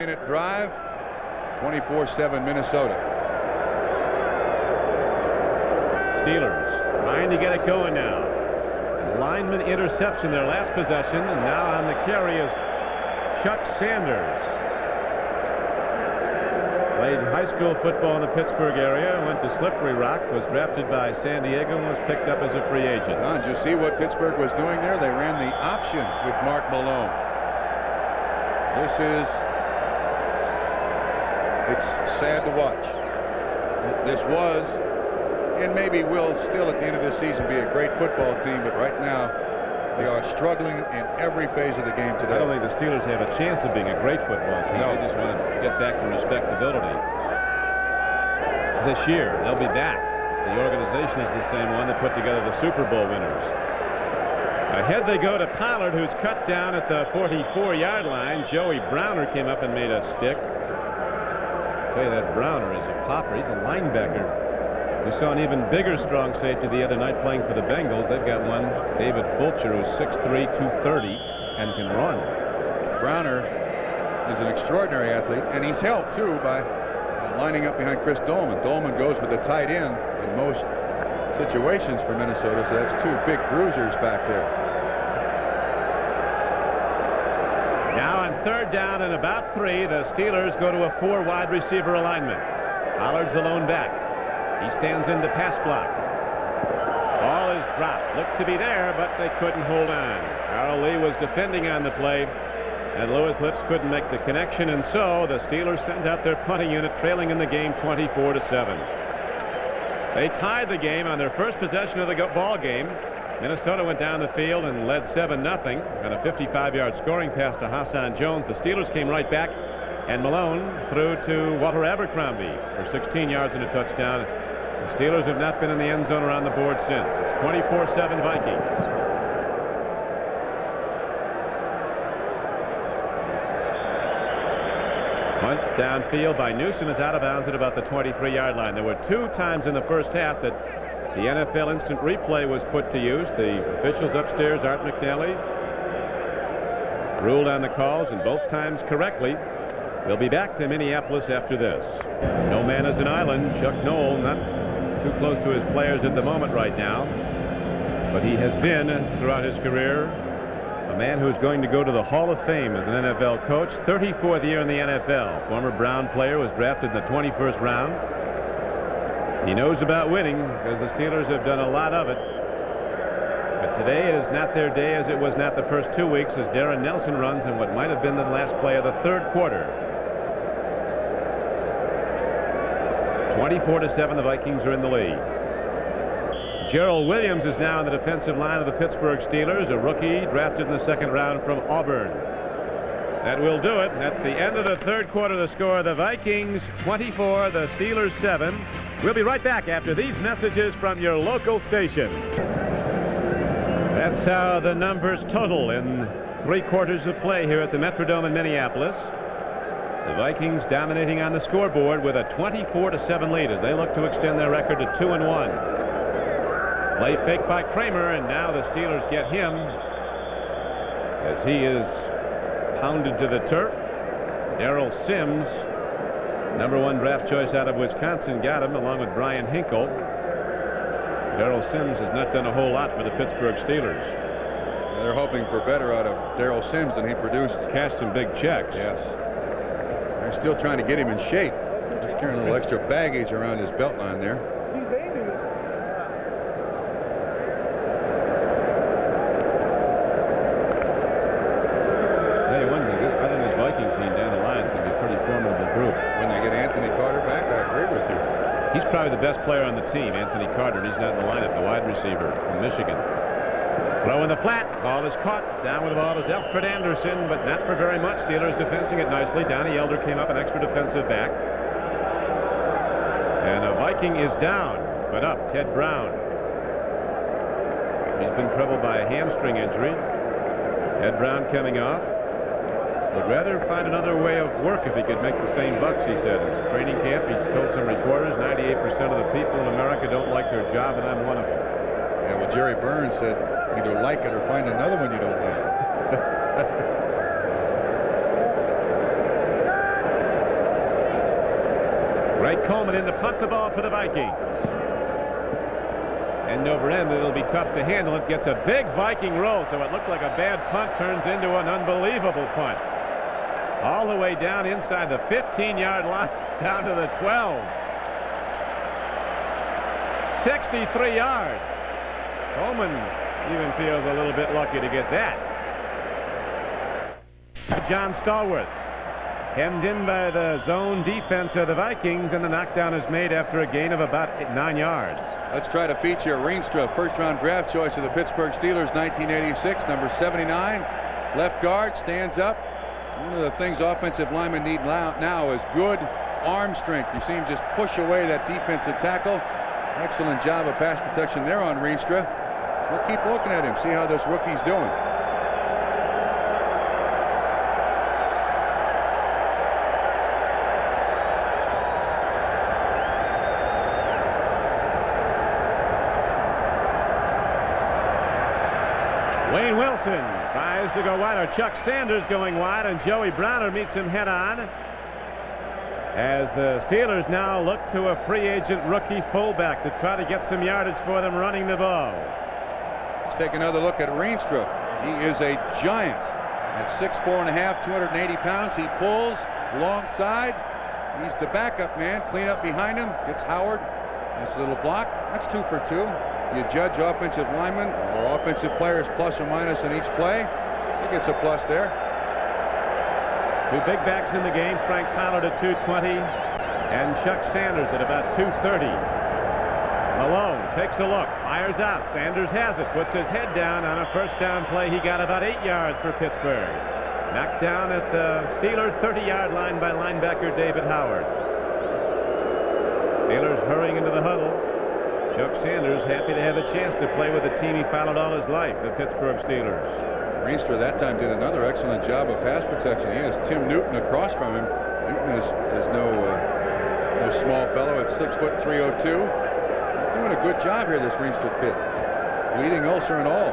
Minute drive, 24-7 Minnesota. Steelers trying to get it going now. Lineman interception their last possession, and now on the carry is Chuck Sanders. Played high school football in the Pittsburgh area, went to Slippery Rock, was drafted by San Diego, and was picked up as a free agent. Don, did you see what Pittsburgh was doing there? They ran the option with Mark Malone. It's sad to watch. This was, and maybe will still at the end of this season, be a great football team, but right now they are struggling in every phase of the game today. I don't think the Steelers have a chance of being a great football team. No. They just want to get back to respectability. This year, they'll be back. The organization is the same one that put together the Super Bowl winners. Ahead they go to Pollard, who's cut down at the 44-yard line. Joey Browner came up and made a stick. I tell you, that Browner is a popper. He's a linebacker. We saw an even bigger strong safety the other night playing for the Bengals. They've got one, David Fulcher, who's 6'3", 230, and can run. Browner is an extraordinary athlete, and he's helped too by lining up behind Chris Dolman. Dolman goes with the tight end in most situations for Minnesota, so that's two big bruisers back there. Now on third down and about 3, the Steelers go to a 4 wide receiver alignment. Pollard's the lone back. He stands in the pass block. Ball is dropped. Looked to be there, but they couldn't hold on. Carl Lee was defending on the play, and Lewis Lips couldn't make the connection, and so the Steelers sent out their punting unit, trailing in the game 24-7. They tied the game on their first possession of the ball game. Minnesota went down the field and led 7-0 on a 55-yard scoring pass to Hassan Jones. The Steelers came right back, and Malone threw to Walter Abercrombie for 16 yards and a touchdown. The Steelers have not been in the end zone or on the board since. It's 24-7 Vikings. Punt downfield by Newsom is out of bounds at about the 23-yard line. There were 2 times in the first half that the NFL instant replay was put to use. The officials upstairs, Art McNally, ruled on the calls, and both times correctly. They'll be back to Minneapolis after this. No man is an island. Chuck Noll not too close to his players at the moment right now, but he has been throughout his career a man who's going to go to the Hall of Fame as an NFL coach. 34th year in the NFL. Former Brown player, was drafted in the 21st round. He knows about winning because the Steelers have done a lot of it. But today it is not their day, as it was not the first 2 weeks, as Darren Nelson runs in what might have been the last play of the third quarter. 24-7, the Vikings are in the lead. Gerald Williams is now in the defensive line of the Pittsburgh Steelers, a rookie drafted in the second round from Auburn. That will do it. That's the end of the third quarter. The score: the Vikings 24, the Steelers 7. We'll be right back after these messages from your local station. That's how the numbers total in 3 quarters of play here at the Metrodome in Minneapolis. The Vikings dominating on the scoreboard with a 24-7 lead as they look to extend their record to 2-1. Play fake by Kramer, and now the Steelers get him as he is pounded to the turf. Darrell Sims, #1 draft choice out of Wisconsin, got him along with Brian Hinkle. Darrell Sims has not done a whole lot for the Pittsburgh Steelers. They're hoping for better out of Darrell Sims than he produced. Cashed some big checks. Yes. They're still trying to get him in shape. Just carrying a little extra baggage around his belt line there. Hey, one thing, I think this Viking team down the line is going to be a pretty formidable group. When they get Anthony Carter back, I agree with you. He's probably the best player on the team, Anthony Carter, and he's not in the lineup, the wide receiver from Michigan. Throw in the flat. Ball is caught. Down with the ball is Alfred Anderson, but not for very much. Steelers defending it nicely. Donnie Elder came up, an extra defensive back. And a Viking is down, but up. Ted Brown. He's been troubled by a hamstring injury. Ted Brown coming off. Would rather find another way of work if he could make the same bucks, he said. In training camp, he told some reporters 98% of the people in America don't like their job, and I'm one of them. Yeah, well, Jerry Burns said, either like it or find another one you don't like. Pete Coleman in to punt the ball for the Vikings. End over end, it'll be tough to handle. It gets a big Viking roll, so it looked like a bad punt turns into an unbelievable punt. All the way down inside the 15-yard line, down to the 12. 63 yards. Coleman even feels a little bit lucky to get that. John Stallworth hemmed in by the zone defense of the Vikings, and the knockdown is made after a gain of about 9 yards. Let's try to feature Rienstra, first-round draft choice of the Pittsburgh Steelers, 1986, number 79, left guard, stands up. One of the things offensive linemen need now is good arm strength. You see him just push away that defensive tackle. Excellent job of pass protection there on Rienstra. We'll keep looking at him, see how this rookie's doing. Wayne Wilson tries to go wide, or Chuck Sanders going wide, and Joey Browner meets him head on. As the Steelers now look to a free agent rookie fullback to try to get some yardage for them running the ball. Let's take another look at Rienstra. He is a giant at 6'4½", 280 pounds. He pulls alongside. He's the backup man. Clean up behind him. Gets Howard. Nice little block. That's 2 for 2. You judge offensive linemen or offensive players plus or minus in each play. He gets a plus there. Two big backs in the game. Frank Pollard at 220 and Chuck Sanders at about 230. Malone takes a look, fires out. Sanders has it, puts his head down on a first down play. He got about 8 yards for Pittsburgh. Knocked down at the Steeler 30-yard line by linebacker David Howard. Steelers hurrying into the huddle. Chuck Sanders happy to have a chance to play with the team he followed all his life, the Pittsburgh Steelers. Rienstra that time did another excellent job of pass protection. He has Tim Newton across from him. Newton is no small fellow at 6'3", 302. He's doing a good job here, this Rienstra kid. Bleeding ulcer and all.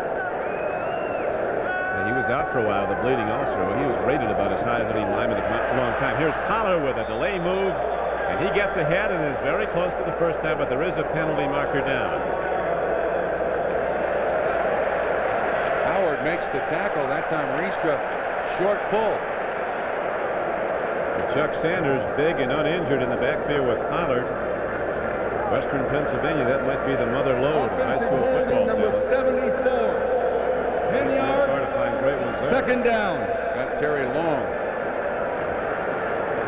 And he was out for a while, the bleeding ulcer. Well, he was rated about as high as any lineman in a long time. Here's Pollard with a delay move, and he gets ahead and is very close to the first down, but there is a penalty marker down. Makes the tackle. That time Rienstra short pull. Chuck Sanders big and uninjured in the backfield with Pollard. Western Pennsylvania, that might be the mother lode of high school football. Number 74. 10 yards. Hard to find great ones there. Second down. Got Terry Long.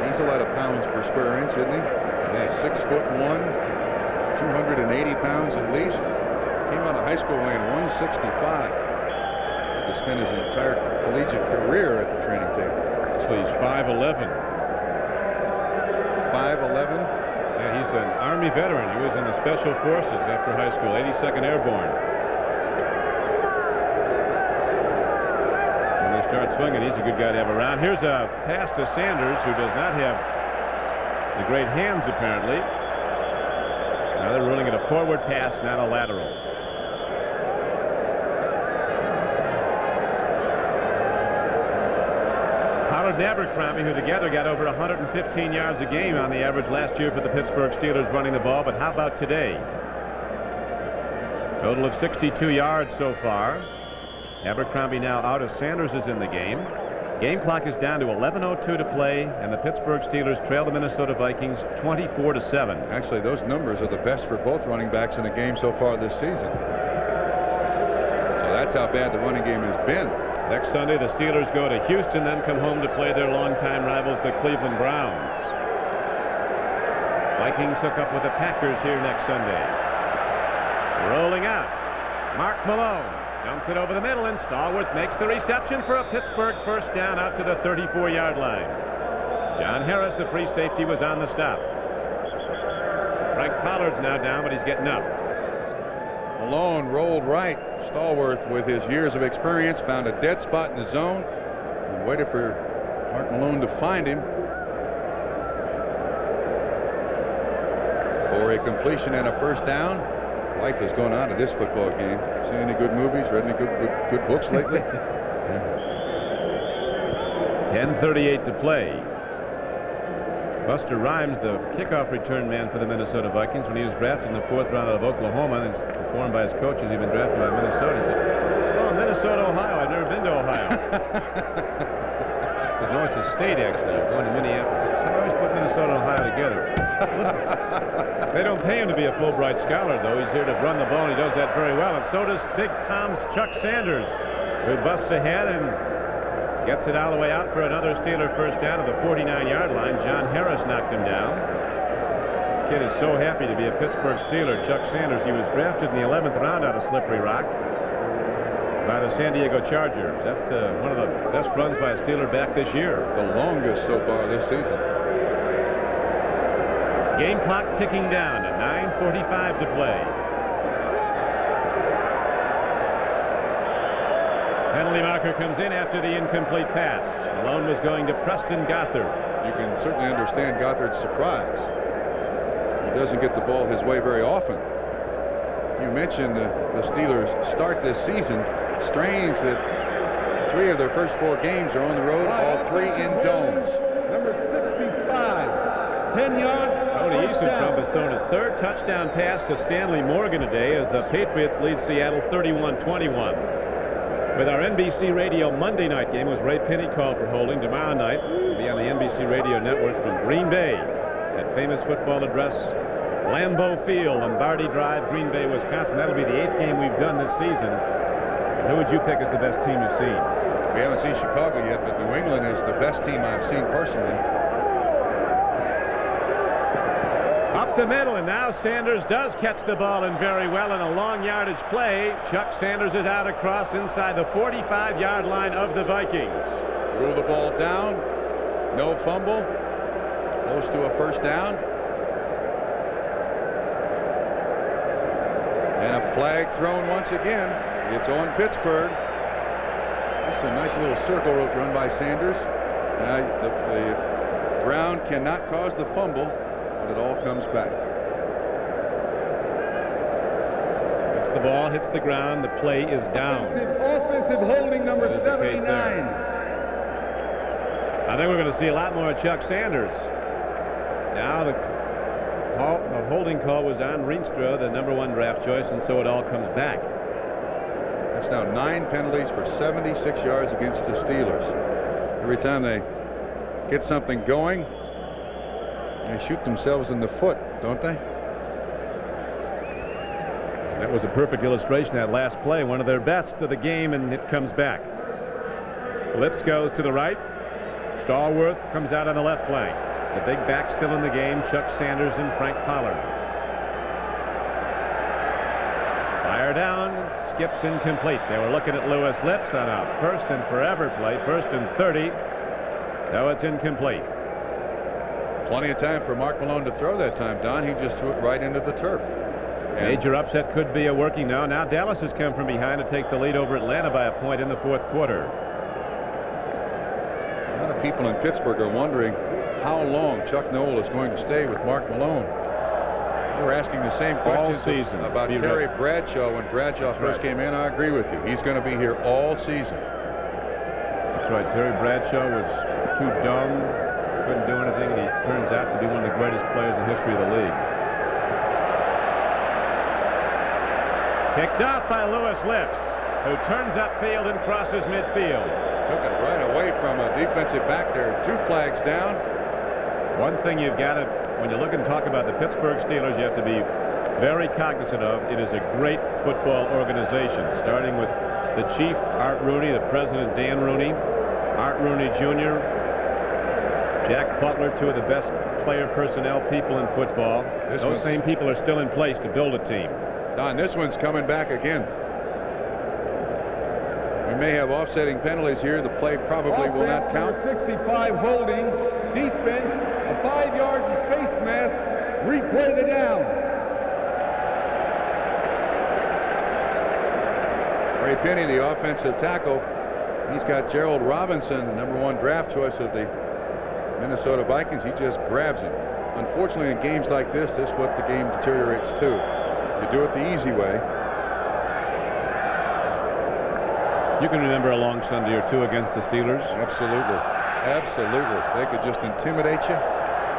He's a lot of pounds per square inch, isn't he? Yeah. 6'1", 280 pounds at least. Came out of high school weighing 165. To spend his entire collegiate career at the training table. So he's 5'11". 5'11". Yeah, he's an Army veteran. He was in the Special Forces after high school, 82nd Airborne. When they start swinging, he's a good guy to have around. Here's a pass to Sanders, who does not have the great hands apparently. Now they're ruling it a forward pass, not a lateral. Pollard and Abercrombie, who together got over 115 yards a game on the average last year for the Pittsburgh Steelers running the ball. But how about today? Total of 62 yards so far. Abercrombie now out as Sanders is in the game. Game clock is down to 11:02 to play, and the Pittsburgh Steelers trail the Minnesota Vikings 24-7. Actually, those numbers are the best for both running backs in the game so far this season. So that's how bad the running game has been. Next Sunday, the Steelers go to Houston, then come home to play their longtime rivals, the Cleveland Browns. Vikings hook up with the Packers here next Sunday. Rolling out, Mark Malone dumps it over the middle, and Stallworth makes the reception for a Pittsburgh first down out to the 34-yard line. John Harris, the free safety, was on the stop. Frank Pollard's now down, but he's getting up. Malone rolled right. Stallworth, with his years of experience, found a dead spot in the zone and waited for Mark Malone to find him for a completion and a first down. Life has gone out of this football game. Seen any good movies? Read any good books lately? 10:38 to play. Buster Rhymes, the kickoff return man for the Minnesota Vikings, when he was drafted in the 4th round out of Oklahoma and is informed by his coach he's been drafted by Minnesota. He said, "Oh, Minnesota, Ohio. I've never been to Ohio." I said, "No, it's a state, actually. I'm going to Minneapolis." He said, "I always put Minnesota and Ohio together." Listen, they don't pay him to be a Fulbright scholar, though. He's here to run the ball, and he does that very well. And so does Big Tom's Chuck Sanders, who busts ahead and gets it all the way out for another Steeler first down to the 49-yard line. John Harris knocked him down. The kid is so happy to be a Pittsburgh Steeler. Chuck Sanders, he was drafted in the 11th round out of Slippery Rock by the San Diego Chargers. That's one of the best runs by a Steeler back this year. The longest so far this season. Game clock ticking down to 9:45 to play. Penalty marker comes in after the incomplete pass. Malone was going to Preston Gothard. You can certainly understand Gothard's surprise. He doesn't get the ball his way very often. You mentioned the Steelers' start this season. Strange that 3 of their first 4 games are on the road, all 3 in domes. Number 65, 10 yards. Tony Eason has thrown his 3rd touchdown pass to Stanley Morgan today as the Patriots lead Seattle 31-21. With our NBC Radio Monday night game, was Ray Pinney called for holding. Tomorrow night will be on the NBC Radio Network from Green Bay. That famous football address, Lambeau Field, Lombardi Drive, Green Bay, Wisconsin. That'll be the 8th game we've done this season. And who would you pick as the best team you've seen? We haven't seen Chicago yet, but New England is the best team I've seen personally. Up the middle, and now Sanders does catch the ball and very well in a long yardage play. Chuck Sanders is out across inside the 45-yard line of the Vikings. Threw the ball down. No fumble. Close to a first down. And a flag thrown once again. It's on Pittsburgh. This is a nice little circle route run by Sanders. The ground cannot cause the fumble, but it all comes back. It's the ball, hits the ground, the play is down. Offensive holding number 79. I think we're going to see a lot more of Chuck Sanders. Now the holding call was on Rienstra, the #1 draft choice, and so it all comes back. That's now 9 penalties for 76 yards against the Steelers. Every time they get something going, they shoot themselves in the foot, don't they? That was a perfect illustration, that last play, one of their best of the game, and it comes back. Lips goes to the right. Stallworth comes out on the left flank. The big back still in the game, Chuck Sanders and Frank Pollard. Fire down, skips incomplete. They were looking at Lewis Lips on a 1st and forever play, 1st and 30. No, it's incomplete. Plenty of time for Mark Malone to throw that time, Don. He just threw it right into the turf. Major upset could be a working now. Now Dallas has come from behind to take the lead over Atlanta by a point in the 4th quarter. A lot of people in Pittsburgh are wondering how long Chuck Noll is going to stay with Mark Malone. They were asking the same questions about Terry Bradshaw when Bradshaw first came in. I agree with you. He's going to be here all season. That's right. Terry Bradshaw was too dumb, couldn't do anything, and he turns out to be one of the greatest players in the history of the league. Picked up by Lewis Lips, who turns upfield and crosses midfield. Took it right away from a defensive back there. 2 flags down. One thing you've got to, when you look and talk about the Pittsburgh Steelers, you have to be very cognizant of. It is a great football organization, starting with the chief, Art Rooney, the president, Dan Rooney, Art Rooney Jr., Jack Butler, 2 of the best player personnel people in football. Those same people are still in place to build a team. Don, this one's coming back again. We may have offsetting penalties here. The play probably will not count. 65 holding. Defense, a 5-yard face mask. Replay the down. Ray Pinney, the offensive tackle. He's got Gerald Robinson, the #1 draft choice of the Minnesota Vikings. He just grabs him. Unfortunately, in games like this, this is what the game deteriorates to. You do it the easy way. You can remember a long Sunday or 2 against the Steelers. Absolutely. Absolutely. They could just intimidate you.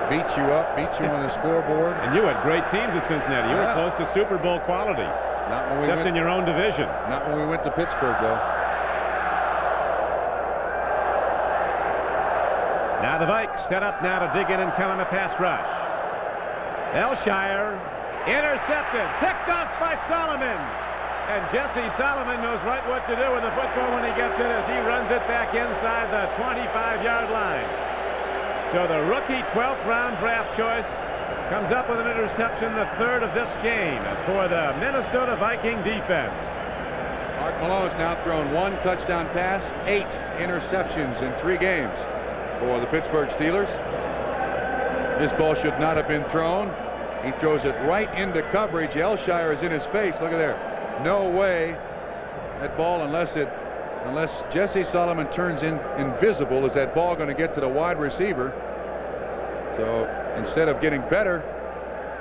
beat you up, beat you on the scoreboard. And you had great teams at Cincinnati. You were close to Super Bowl quality. Not when we except in your own division. Not when we went to Pittsburgh, though. Now the Vikes set up now to dig in and come on the pass rush. Elshire intercepted, picked off by Solomon. And Jesse Solomon knows right what to do with the football when he gets it as he runs it back inside the 25-yard line. So the rookie 12th round draft choice comes up with an interception, the third of this game for the Minnesota Viking defense. Mark Malone's now thrown 1 touchdown pass, 8 interceptions in 3 games for the Pittsburgh Steelers. This ball should not have been thrown. He throws it right into coverage. Elshire is in his face. Look at there. No way that ball, unless Jesse Solomon turns invisible, is that ball going to get to the wide receiver. So instead of getting better,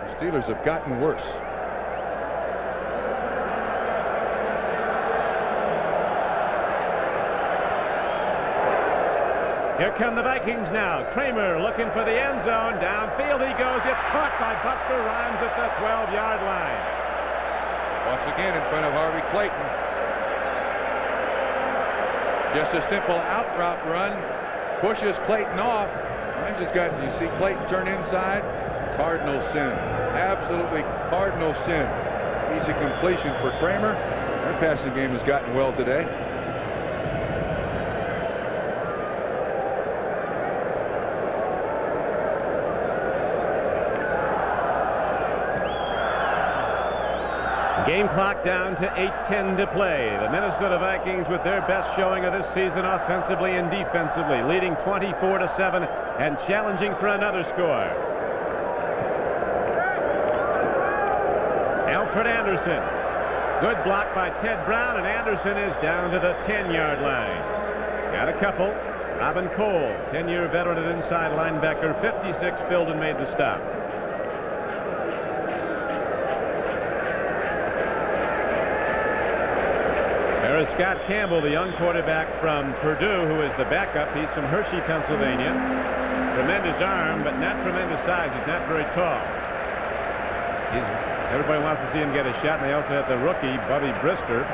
the Steelers have gotten worse. Here come the Vikings now. Kramer looking for the end zone. Downfield he goes. It's caught by Buster Rhymes at the 12-yard line. Once again in front of Harvey Clayton. Just a simple out route run. Pushes Clayton off. Rhymes has got, you see Clayton turn inside. Cardinal sin. Absolutely cardinal sin. Easy completion for Kramer. Their passing game has gotten well today. Game clock down to 8:10 to play. The Minnesota Vikings with their best showing of this season offensively and defensively, leading 24-7 and challenging for another score. Alfred Anderson. Good block by Ted Brown, and Anderson is down to the 10-yard line. Got a couple. Robin Cole, 10-year veteran and inside linebacker, 56, filled and made the stop. There is Scott Campbell, the young quarterback from Purdue, who is the backup. He's from Hershey, Pennsylvania. Tremendous arm, but not tremendous size. He's not very tall. Everybody wants to see him get a shot, and they also have the rookie, Bubby Brister.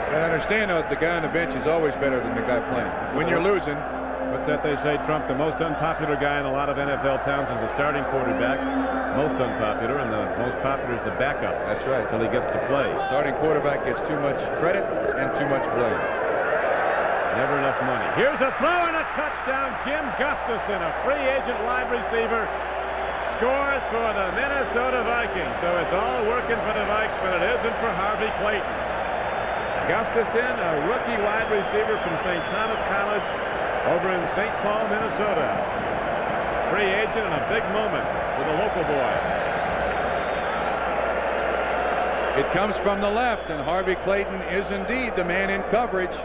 You understand, though, that the guy on the bench is always better than the guy playing. When you're losing. What's that they say, Trump? The most unpopular guy in a lot of NFL towns is the starting quarterback. Most unpopular, and the most popular is the backup. That's right. Until he gets to play. Starting quarterback gets too much credit and too much blame. Never enough money. Here's a throw and a touchdown. Jim Gustafson, a free agent wide receiver, scores for the Minnesota Vikings. So it's all working for the Vikes, but it isn't for Harvey Clayton. Gustafson, a rookie wide receiver from St. Thomas College over in St. Paul, Minnesota. Free agent and a big moment for the local boy. It comes from the left, and Harvey Clayton is indeed the man in coverage.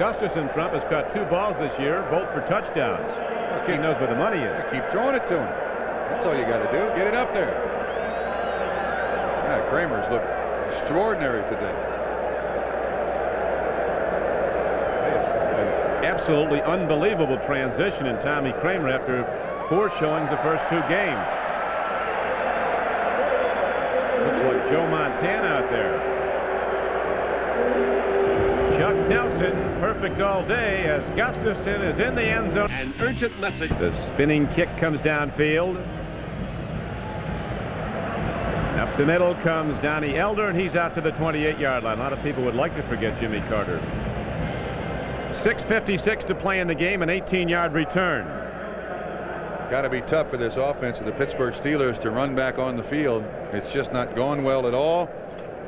Gustafson, Trump, has caught 2 balls this year, both for touchdowns. He knows where the money is. Keep throwing it to him. That's all you got to do. Get it up there. Yeah, Kramer's looked extraordinary today. Absolutely unbelievable transition in Tommy Kramer after poor showings the first 2 games. Looks like Joe Montana out there. Chuck Nelson, perfect all day as Gustafson is in the end zone. An urgent message. The spinning kick comes downfield. Up the middle comes Donnie Elder, and he's out to the 28-yard line. A lot of people would like to forget Jimmy Carter. 6:56 to play in the game, an 18-yard return. Got to be tough for this offense of the Pittsburgh Steelers to run back on the field. It's just not going well at all.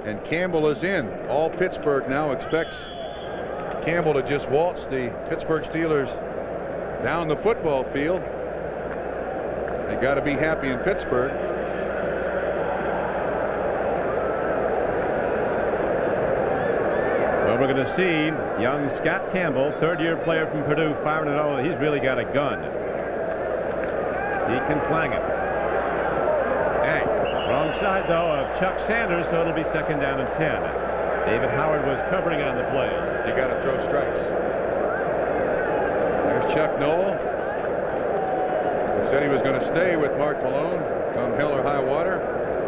And Campbell is in. All Pittsburgh now expects Campbell to just waltz the Pittsburgh Steelers down the football field. They got to be happy in Pittsburgh. Well, we're going to see young Scott Campbell, 3rd-year player from Purdue, firing it all. He's really got a gun. He can flang it. Hey, wrong side, though, of Chuck Sanders, so it'll be 2nd down and 10. David Howard was covering on the play. You got to throw strikes. There's Chuck Noll. The Said he was going to stay with Mark Malone come hell or high water.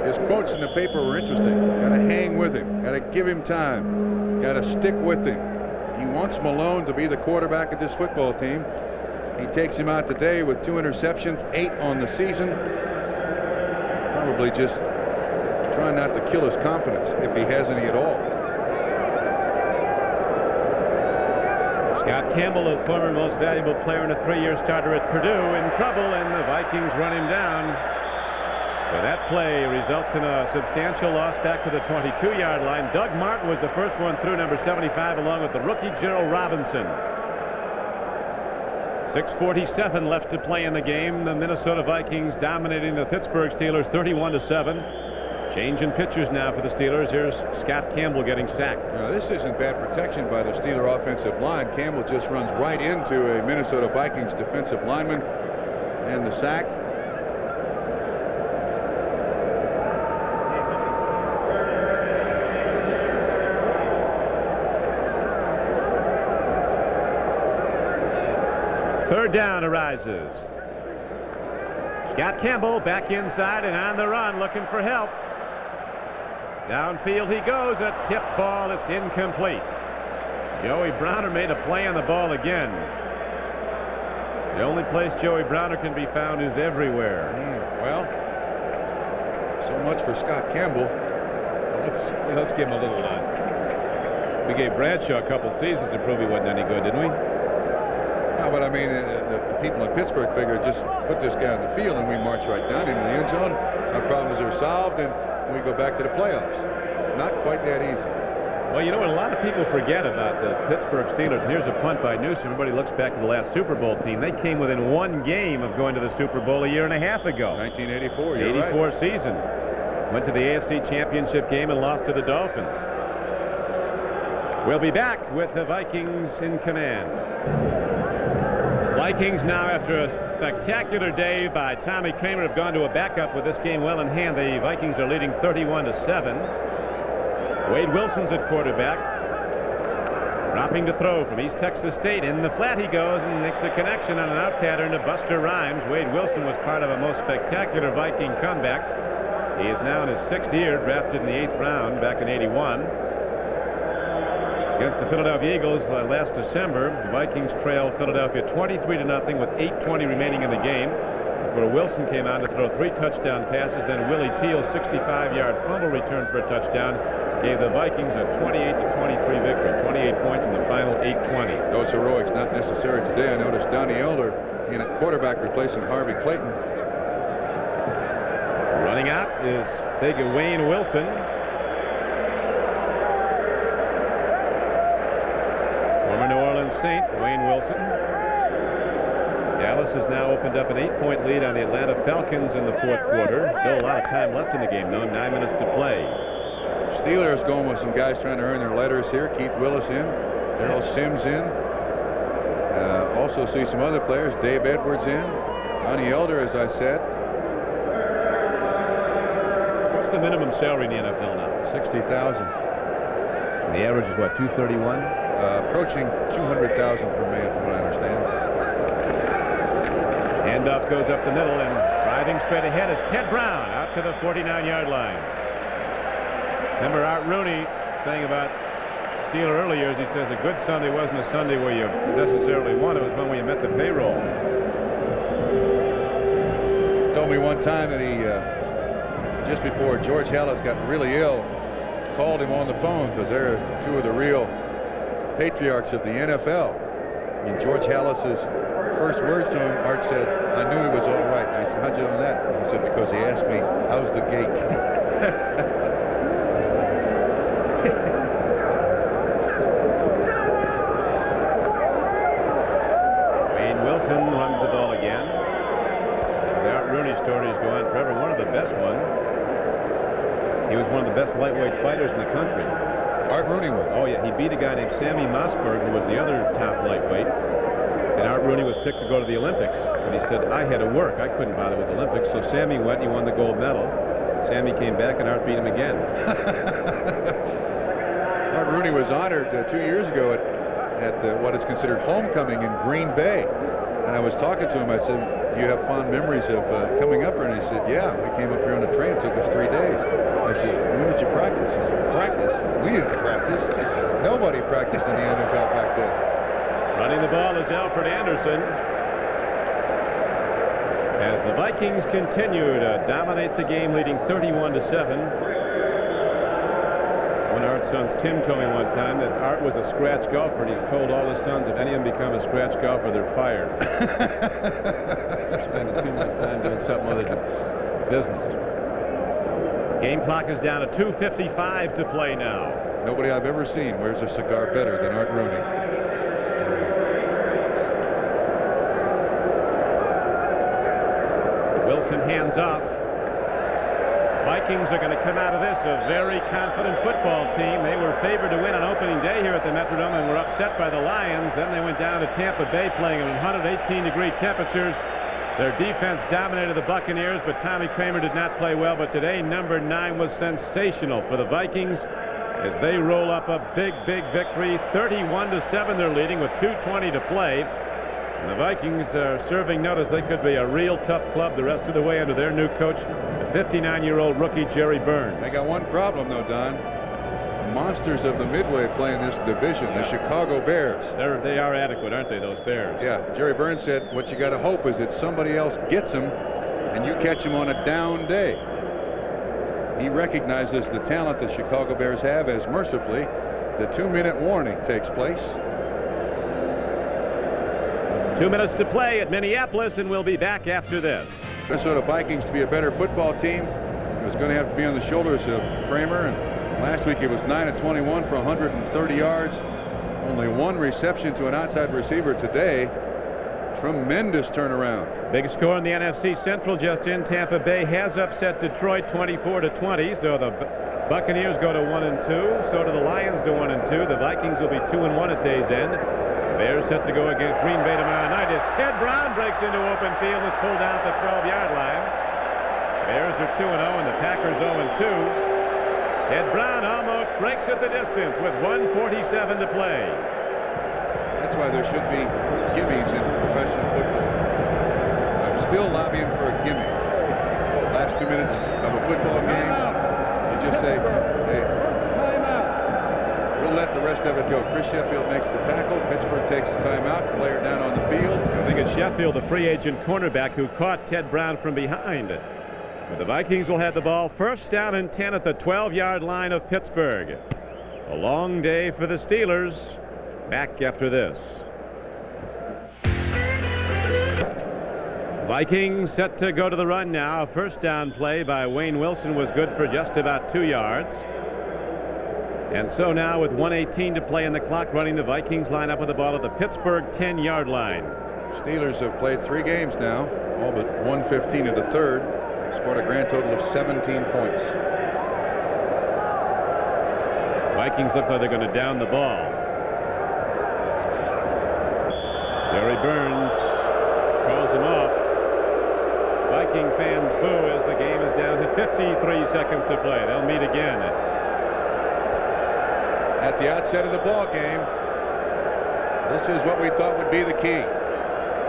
His quotes in the paper were interesting. Got to hang with him. Got to give him time. Got to stick with him. He wants Malone to be the quarterback of this football team. He takes him out today with 2 interceptions, 8 on the season. Probably just trying not to kill his confidence if he has any at all. Scott Campbell, the former most valuable player and a 3-year starter at Purdue, in trouble, and the Vikings run him down. So that play results in a substantial loss back to the 22-yard line. Doug Martin was the first one through, number 75, along with the rookie Gerald Robinson. 6:47 left to play in the game. The Minnesota Vikings dominating the Pittsburgh Steelers 31-7. Change in pitchers now for the Steelers. Here's Scott Campbell getting sacked. Now, this isn't bad protection by the Steeler offensive line. Campbell just runs right into a Minnesota Vikings defensive lineman, and the sack. Third down arises. Scott Campbell back inside and on the run, looking for help. Downfield he goes, a tip ball. It's incomplete. Joey Browner made a play on the ball again. The only place Joey Browner can be found is everywhere. Well, so much for Scott Campbell. Let's give him a little nod. We gave Bradshaw a couple seasons to prove he wasn't any good, didn't we? No, but I mean, the people in Pittsburgh figure just put this guy on the field and we march right down into the end zone. Our problems are solved and we go back to the playoffs. Not quite that easy. Well, you know what a lot of people forget about the Pittsburgh Steelers, and here's a punt by Newsom. Everybody looks back to the last Super Bowl team. They came within 1 game of going to the Super Bowl a year and a half ago. 1984, you're 84 right. season. Went to the AFC Championship game and lost to the Dolphins. We'll be back with the Vikings in command. Vikings now, after a spectacular day by Tommy Kramer, have gone to a backup with this game well in hand. The Vikings are leading 31-7. Wade Wilson's at quarterback. Dropping to throw from East Texas State. In the flat he goes and makes a connection on an out pattern to Buster Rhymes. Wade Wilson was part of a most spectacular Viking comeback. He is now in his 6th year, drafted in the 8th round back in '81. Against the Philadelphia Eagles last December, the Vikings trailed Philadelphia 23-0 with 8:20 remaining in the game. Before Wilson came out to throw 3 touchdown passes, then Willie Teal's 65-yard fumble return for a touchdown gave the Vikings a 28-23 victory. 28 points in the final 8:20. Those heroics not necessary today. I noticed Donnie Elder in at quarterback replacing Harvey Clayton. Running out is big Wayne Wilson. Former New Orleans Saint Wayne Wilson. Dallas has now opened up an 8-point lead on the Atlanta Falcons in the 4th quarter. Still a lot of time left in the game, though. 9 minutes to play. Steelers going with some guys trying to earn their letters here. Keith Willis in. Darrell Sims in. Also see some other players. Dave Edwards in. Donnie Elder, as I said. What's the minimum salary in the NFL now? $60,000. And the average is what, $231? Approaching $200,000 per man, from what I understand. Handoff goes up the middle, and driving straight ahead is Ted Brown out to the 49-yard line. Remember Art Rooney saying about Steeler early years, he says a good Sunday wasn't a Sunday where you necessarily won. It was one where you met the payroll. Told me one time that he, just before George Halas got really ill, called him on the phone because they're 2 of the real patriarchs of the NFL. And George Halas's first words to him, Art said, "I knew he was all right." And I said, "How'd you know that?" And he said, "Because he asked me, how's the gate?" Wayne Wilson runs the ball again. The Art Rooney stories go on forever. One of the best ones. He was one of the best lightweight fighters in the country. Art Rooney was. Oh, yeah. He beat a guy named Sammy Mossberg, who was the other top lightweight. And Art Rooney was picked to go to the Olympics. And he said, I had to work. I couldn't bother with the Olympics. So Sammy went and he won the gold medal. Sammy came back and Art beat him again. Art Rooney was honored 2 years ago at what is considered homecoming in Green Bay. And I was talking to him. I said, do you have fond memories of coming up here? And he said, yeah, we came up here on the train. It took us 3 days. I said, when did you practice? He said, practice? We didn't practice. Nobody practiced in the NFL back then. Running the ball is Alfred Anderson. As the Vikings continue to dominate the game, leading 31-7. One of Art's sons, Tim, told me one time that Art was a scratch golfer, and he's told all his sons if any of them become a scratch golfer, they're fired. So spending too much time doing something other than business. Game clock is down to 2:55 to play now. Nobody I've ever seen wears a cigar better than Art Rooney. Wilson hands off. Vikings are going to come out of this a very confident football team. They were favored to win on opening day here at the Metrodome and were upset by the Lions. Then they went down to Tampa Bay playing in 118-degree temperatures. Their defense dominated the Buccaneers, but Tommy Kramer did not play well. But today, number 9 was sensational for the Vikings as they roll up a big victory. 31-7 they're leading with 2:20 to play. And the Vikings are serving notice they could be a real tough club the rest of the way under their new coach, the 59-year-old rookie Jerry Burns. They got one problem, though, Don. The monsters of the Midway play in this division, the Chicago Bears. They are adequate, aren't they, those Bears? Yeah, Jerry Burns said what you got to hope is that somebody else gets them and you catch them on a down day. He recognizes the talent the Chicago Bears have as mercifully the 2-minute warning takes place. 2 minutes to play at Minneapolis, and we'll be back after this. Minnesota Vikings to be a better football team is going to have to be on the shoulders of Kramer. And last week it was 9-of-21 for 130 yards. Only one reception to an outside receiver today. Tremendous turnaround. Big score in the NFC Central just in. Tampa Bay has upset Detroit 24-20. So the Buccaneers go to 1-2. So do the Lions to 1-2. The Vikings will be 2-1 at day's end. Bears set to go against Green Bay tomorrow night as Ted Brown breaks into open field and is pulled down at the 12-yard line. Bears are 2-0 and the Packers 0-2. Ted Brown almost breaks at the distance with 1:47 to play. That's why there should be gimmies in professional football. I'm still lobbying for a gimme. Last 2 minutes of a football game, you just say, hey, we'll let the rest of it go. Chris Sheffield makes the tackle. Pittsburgh takes a timeout. Player down on the field. I think it's Sheffield, the free agent cornerback, who caught Ted Brown from behind. But the Vikings will have the ball first down and 10 at the 12-yard line of Pittsburgh. A long day for the Steelers. Back after this. Vikings set to go to the run now. A first down play by Wayne Wilson was good for just about 2 yards. And so now with 1:18 to play in the clock running, the Vikings line up with the ball at the Pittsburgh 10-yard line. Steelers have played 3 games now, all but 1:15 of the third. Scored a grand total of 17 points. Vikings look like they're going to down the ball. Jerry Burns calls him off. Viking fans boo as the game is down to 53 seconds to play. They'll meet again. At the outset of the ball game, this is what we thought would be the key.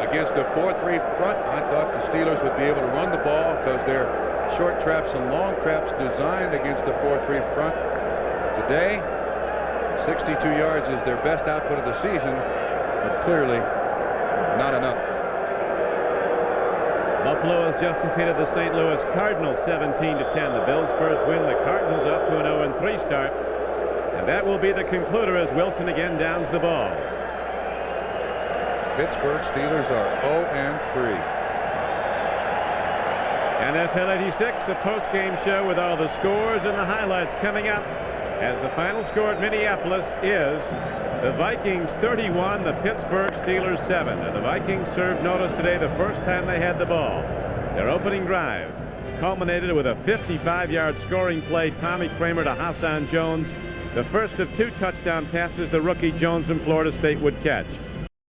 Against a 4-3 front, I thought the Steelers would be able to run the ball because they're short traps and long traps designed against the 4-3 front. Today, 62 yards is their best output of the season, but clearly not enough. Buffalo has just defeated the St. Louis Cardinals 17-10. The Bills' first win. The Cardinals off to an 0-3 start. And that will be the concluder as Wilson again downs the ball. Pittsburgh Steelers are 0-3. NFL 86, a post-game show with all the scores and the highlights coming up as the final score at Minneapolis is the Vikings 31, the Pittsburgh Steelers 7. And the Vikings served notice today the first time they had the ball. Their opening drive culminated with a 55-yard scoring play. Tommy Kramer to Hassan Jones, the first of 2 touchdown passes the rookie Jones from Florida State would catch.